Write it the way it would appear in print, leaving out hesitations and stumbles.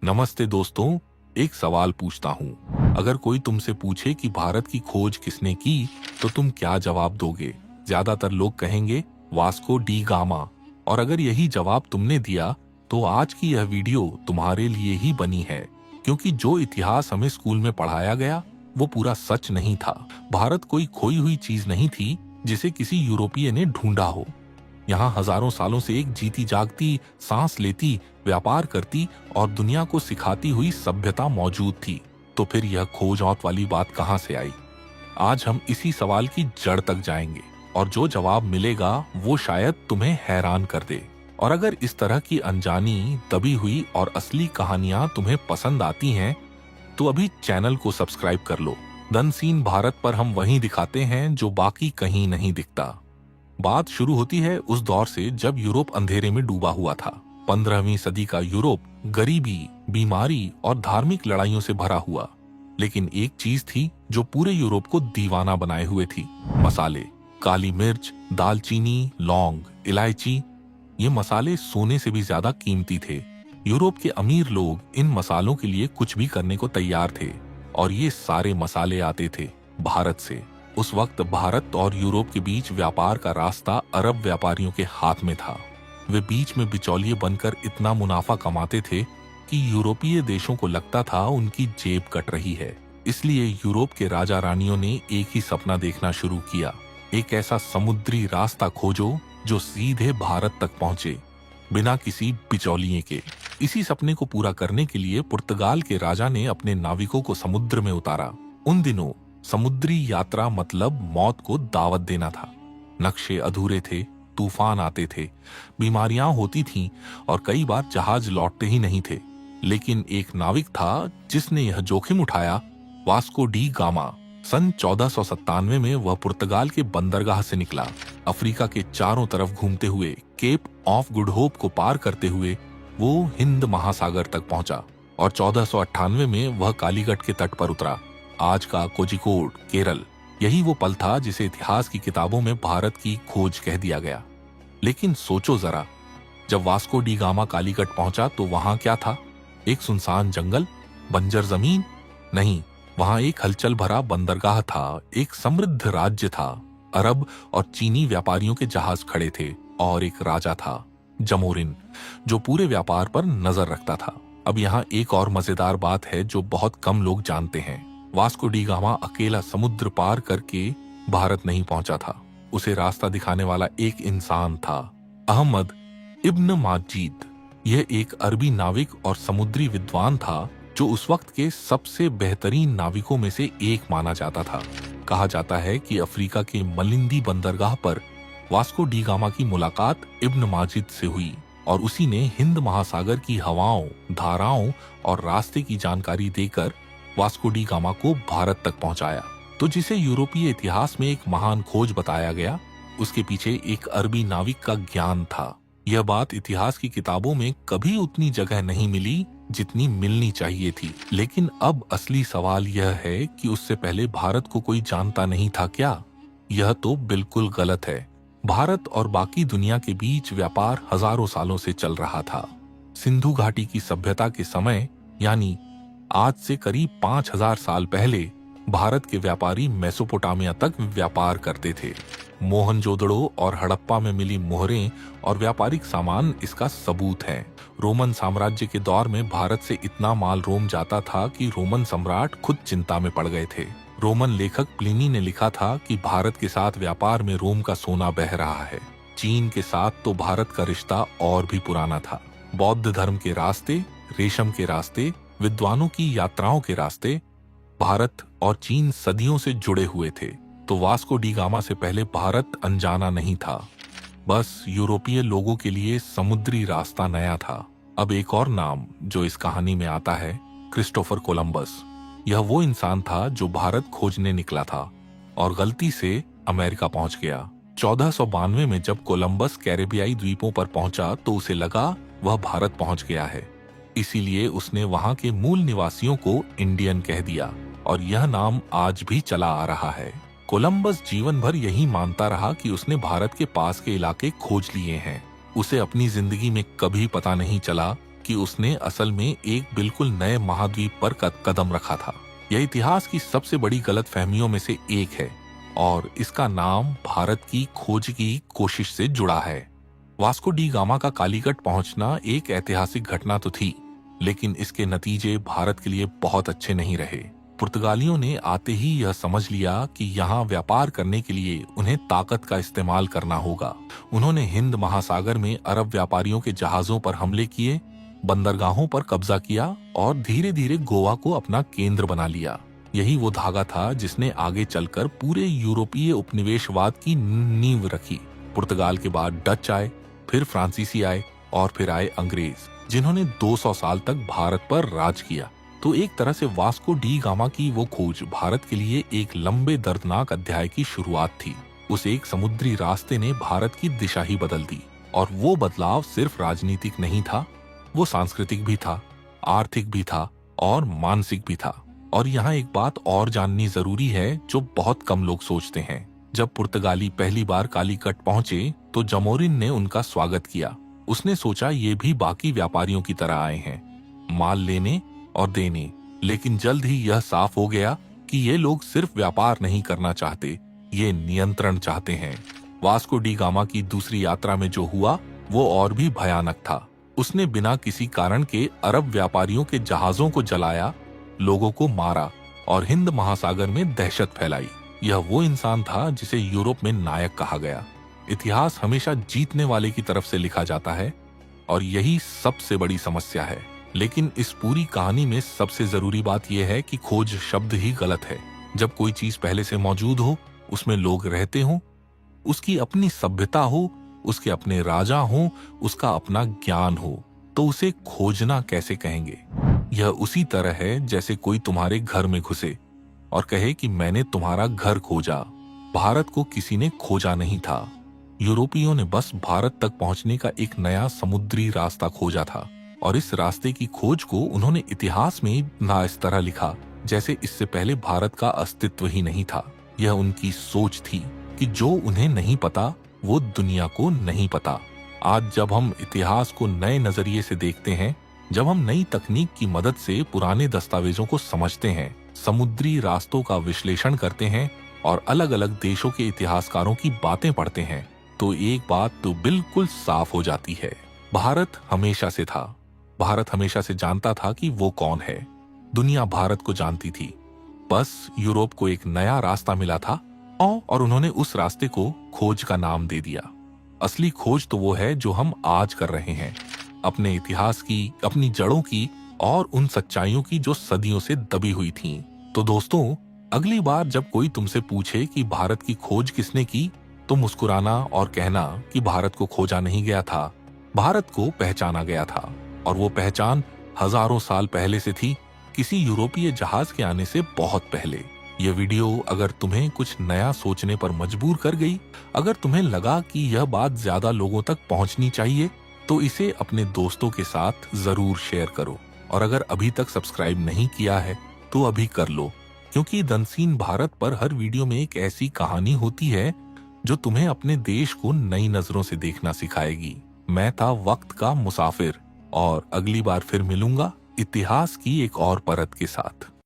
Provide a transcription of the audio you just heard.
नमस्ते दोस्तों, एक सवाल पूछता हूँ। अगर कोई तुमसे पूछे कि भारत की खोज किसने की, तो तुम क्या जवाब दोगे? ज्यादातर लोग कहेंगे वास्को डी गामा। और अगर यही जवाब तुमने दिया, तो आज की यह वीडियो तुम्हारे लिए ही बनी है, क्योंकि जो इतिहास हमें स्कूल में पढ़ाया गया, वो पूरा सच नहीं था। भारत कोई खोई हुई चीज नहीं थी जिसे किसी यूरोपीय ने ढूंढा हो। यहाँ हजारों सालों से एक जीती जागती, सांस लेती, व्यापार करती और दुनिया को सिखाती हुई सभ्यता मौजूद थी। तो फिर यह खोज औत वाली बात कहाँ से आई? आज हम इसी सवाल की जड़ तक जाएंगे और जो जवाब मिलेगा वो शायद तुम्हें हैरान कर दे। और अगर इस तरह की अनजानी, दबी हुई और असली कहानियां तुम्हें पसंद आती हैं, तो अभी चैनल को सब्सक्राइब कर लो। द सीन भारत पर हम वही दिखाते हैं जो बाकी कहीं नहीं दिखता। बात शुरू होती है उस दौर से जब यूरोप अंधेरे में डूबा हुआ था। 15वीं सदी का यूरोप गरीबी, बीमारी और धार्मिक लड़ाइयों से भरा हुआ। लेकिन एक चीज थी जो पूरे यूरोप को दीवाना बनाए हुए थी: मसाले। काली मिर्च, दालचीनी, लौंग, इलायची, ये मसाले सोने से भी ज्यादा कीमती थे। यूरोप के अमीर लोग इन मसालों के लिए कुछ भी करने को तैयार थे, और ये सारे मसाले आते थे भारत से। उस वक्त भारत और यूरोप के बीच व्यापार का रास्ता अरब व्यापारियों के हाथ में था। वे बीच में बिचौलिए बनकर इतना मुनाफा कमाते थे कि यूरोपीय देशों को लगता था उनकी जेब कट रही है। इसलिए यूरोप के राजा रानियों ने एक ही सपना देखना शुरू किया: एक ऐसा समुद्री रास्ता खोजो जो सीधे भारत तक पहुंचे, बिना किसी बिचौलिए के। इसी सपने को पूरा करने के लिए पुर्तगाल के राजा ने अपने नाविकों को समुद्र में उतारा। उन दिनों समुद्री यात्रा मतलब मौत को दावत देना था। नक्शे अधूरे थे, तूफान आते थे, बीमारियां होती थीं और कई बार जहाज लौटते ही नहीं थे। लेकिन एक नाविक था जिसने यह जोखिम उठाया: वास्को डी गामा। सन 1497 में वह पुर्तगाल के बंदरगाह से निकला। अफ्रीका के चारों तरफ घूमते हुए, केप ऑफ गुड होप को पार करते हुए वो हिंद महासागर तक पहुंचा और 1498 में वह कालीगढ़ के तट पर उतरा, आज का कोझिकोड, केरल। यही वो पल था जिसे इतिहास की किताबों में भारत की खोज कह दिया गया। लेकिन सोचो जरा, जब वास्को डी गामा कालीगढ़ पहुंचा तो वहां क्या था? एक सुनसान जंगल, बंजर जमीन? नहीं, वहां एक हलचल भरा बंदरगाह था, एक समृद्ध राज्य था। अरब और चीनी व्यापारियों के जहाज खड़े थे और एक राजा था, जमोरिन, जो पूरे व्यापार पर नजर रखता था। अब यहाँ एक और मजेदार बात है जो बहुत कम लोग जानते हैं। वास्को डी गामा अकेला समुद्र पार करके भारत नहीं पहुंचा था। उसे रास्ता दिखाने वाला एक इंसान था, अहमद इब्न माजीद। यह एक अरबी नाविक और समुद्री विद्वान था जो उस वक्त के सबसे बेहतरीन नाविकों में से एक माना जाता था। कहा जाता है कि अफ्रीका के मलिंदी बंदरगाह पर वास्को डी गामा की मुलाकात इब्न माजिद से हुई और उसी ने हिंद महासागर की हवाओं, धाराओं और रास्ते की जानकारी देकर वास्को डी गामा को भारत तक पहुंचाया। तो जिसे यूरोपीय इतिहास में एक महान खोज बताया गया, उसके पीछे एक अरबी नाविक का ज्ञान था। यह बात इतिहास की किताबों में कभी उतनी जगह नहीं मिली जितनी मिलनी चाहिए थी। लेकिन अब असली सवाल यह है कि उससे पहले भारत को कोई जानता नहीं था क्या? यह तो बिल्कुल गलत है। भारत और बाकी दुनिया के बीच व्यापार हजारों सालों से चल रहा था। सिंधु घाटी की सभ्यता के समय, यानी आज से करीब 5000 साल पहले, भारत के व्यापारी मेसोपोटामिया तक व्यापार करते थे। मोहनजोदड़ो और हड़प्पा में मिली मोहरें और व्यापारिक सामान इसका सबूत हैं। रोमन साम्राज्य के दौर में भारत से इतना माल रोम जाता था कि रोमन सम्राट खुद चिंता में पड़ गए थे। रोमन लेखक प्लिनी ने लिखा था कि भारत के साथ व्यापार में रोम का सोना बह रहा है। चीन के साथ तो भारत का रिश्ता और भी पुराना था। बौद्ध धर्म के रास्ते, रेशम के रास्ते, विद्वानों की यात्राओं के रास्ते, भारत और चीन सदियों से जुड़े हुए थे। तो वास्को डी गामा से पहले भारत अनजाना नहीं था। बस यूरोपीय लोगों के लिए समुद्री रास्ता नया था। अब एक और नाम जो इस कहानी में आता है, क्रिस्टोफर कोलंबस। यह वो इंसान था जो भारत खोजने निकला था और गलती से अमेरिका पहुंच गया। 1492 में जब कोलंबस कैरेबियाई द्वीपों पर पहुंचा तो उसे लगा वह भारत पहुंच गया है। इसीलिए उसने वहां के मूल निवासियों को इंडियन कह दिया और यह नाम आज भी चला आ रहा है। कोलंबस जीवन भर यही मानता रहा कि उसने भारत के पास के इलाके खोज लिए हैं। उसे अपनी जिंदगी में कभी पता नहीं चला कि उसने असल में एक बिल्कुल नए महाद्वीप पर कदम रखा था। यह इतिहास की सबसे बड़ी गलतफहमियों में से एक है और इसका नाम भारत की खोज की कोशिश से जुड़ा है। वास्को डी गामा का कालीकट पहुंचना एक ऐतिहासिक घटना तो थी, लेकिन इसके नतीजे भारत के लिए बहुत अच्छे नहीं रहे। पुर्तगालियों ने आते ही यह समझ लिया कि यहाँ व्यापार करने के लिए उन्हें ताकत का इस्तेमाल करना होगा। उन्होंने हिंद महासागर में अरब व्यापारियों के जहाजों पर हमले किए, बंदरगाहों पर कब्जा किया और धीरे धीरे गोवा को अपना केंद्र बना लिया। यही वो धागा था जिसने आगे चलकर पूरे यूरोपीय उपनिवेशवाद की नींव रखी। पुर्तगाल के बाद डच आए, फिर फ्रांसीसी आए और फिर आए अंग्रेज, जिन्होंने 200 साल तक भारत पर राज किया। तो एक तरह से वास्को डी गामा की वो खोज भारत के लिए एक लंबे दर्दनाक अध्याय की शुरुआत थी। उस एक समुद्री रास्ते ने भारत की दिशा ही बदल दी और वो बदलाव सिर्फ राजनीतिक नहीं था, वो सांस्कृतिक भी था, आर्थिक भी था और मानसिक भी था। और यहाँ एक बात और जाननी जरूरी है जो बहुत कम लोग सोचते हैं। जब पुर्तगाली पहली बार कालीकट पहुंचे तो जमोरिन ने उनका स्वागत किया। उसने सोचा ये भी बाकी व्यापारियों की तरह आए हैं, माल लेने और देने। लेकिन जल्द ही यह साफ हो गया कि ये लोग सिर्फ व्यापार नहीं करना चाहते, ये नियंत्रण चाहते हैं। वास्को डी गामा की दूसरी यात्रा में जो हुआ वो और भी भयानक था। उसने बिना किसी कारण के अरब व्यापारियों के जहाजों को जलाया, लोगों को मारा और हिंद महासागर में दहशत फैलाई। यह वो इंसान था जिसे यूरोप में नायक कहा गया। इतिहास हमेशा जीतने वाले की तरफ से लिखा जाता है और यही सबसे बड़ी समस्या है। लेकिन इस पूरी कहानी में सबसे जरूरी बात यह है कि खोज शब्द ही गलत है। जब कोई चीज पहले से मौजूद हो, उसमें लोग रहते हों, उसकी अपनी सभ्यता हो, उसके अपने राजा हों, उसका अपना ज्ञान हो, तो उसे खोजना कैसे कहेंगे? यह उसी तरह है जैसे कोई तुम्हारे घर में घुसे और कहे कि मैंने तुम्हारा घर खोजा। भारत को किसी ने खोजा नहीं था। यूरोपियों ने बस भारत तक पहुंचने का एक नया समुद्री रास्ता खोजा था और इस रास्ते की खोज को उन्होंने इतिहास में ना इस तरह लिखा जैसे इससे पहले भारत का अस्तित्व ही नहीं था। यह उनकी सोच थी कि जो उन्हें नहीं पता वो दुनिया को नहीं पता। आज जब हम इतिहास को नए नजरिए से देखते हैं, जब हम नई तकनीक की मदद से पुराने दस्तावेजों को समझते हैं, समुद्री रास्तों का विश्लेषण करते हैं और अलग अलग देशों के इतिहासकारों की बातें पढ़ते हैं, तो एक बात तो बिल्कुल साफ हो जाती है। भारत हमेशा से था। भारत हमेशा से जानता था कि वो कौन है। दुनिया भारत को जानती थी। बस यूरोप को एक नया रास्ता मिला था और उन्होंने उस रास्ते को खोज का नाम दे दिया। असली खोज तो वो है जो हम आज कर रहे हैं, अपने इतिहास की, अपनी जड़ों की और उन सच्चाइयों की जो सदियों से दबी हुई थीं। तो दोस्तों, अगली बार जब कोई तुमसे पूछे कि भारत की खोज किसने की, तो मुस्कुराना और कहना कि भारत को खोजा नहीं गया था, भारत को पहचाना गया था। और वो पहचान हजारों साल पहले से थी, किसी यूरोपीय जहाज के आने से बहुत पहले। यह वीडियो अगर तुम्हें कुछ नया सोचने पर मजबूर कर गई, अगर तुम्हें लगा कि यह बात ज्यादा लोगों तक पहुंचनी चाहिए, तो इसे अपने दोस्तों के साथ जरूर शेयर करो। और अगर अभी तक सब्सक्राइब नहीं किया है तो अभी कर लो, क्योंकि द अनसीन भारत पर हर वीडियो में एक ऐसी कहानी होती है जो तुम्हें अपने देश को नई नजरों से देखना सिखाएगी। मैं था वक्त का मुसाफिर और अगली बार फिर मिलूंगा इतिहास की एक और परत के साथ।